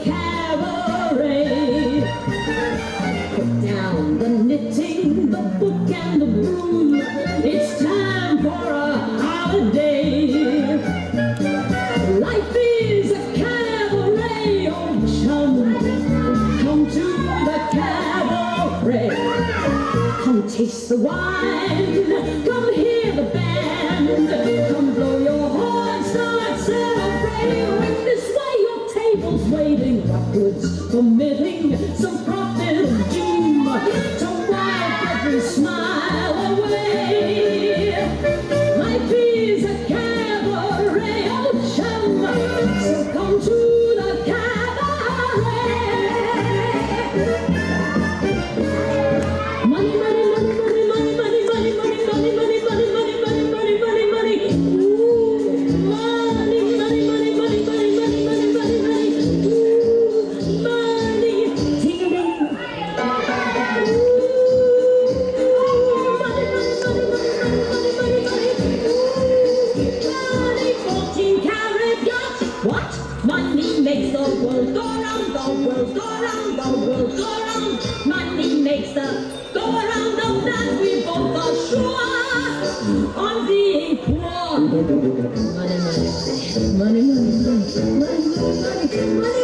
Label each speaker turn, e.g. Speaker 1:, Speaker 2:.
Speaker 1: cabaret. Put down the knitting, the book and the broom. It's time for a holiday. Life is a cabaret, oh chum. Come to the cabaret. Come taste the wine. Come hear the band. Come blow your horn, start celebrating. Ring this way, your table's waiting. Upwards permitting some profit of doom to wipe every smile away. Life is a cabaret, oh chum. So come to the cabaret. Money, money, money, money, money, money, money, money, money, money, money, money, money, money, money, money. Ooh, money, money, money, money, money, money, money, money, money. Ooh, money. Ting-a-ling. Ooh, money, money, money, money, money, money, money, money. 14-carat yacht. What? Money makes the world go round, the world go round, the world go round. Money makes the go around of that we both are sure on being poor. Money, money, money, money, money, money, money, money, money, money.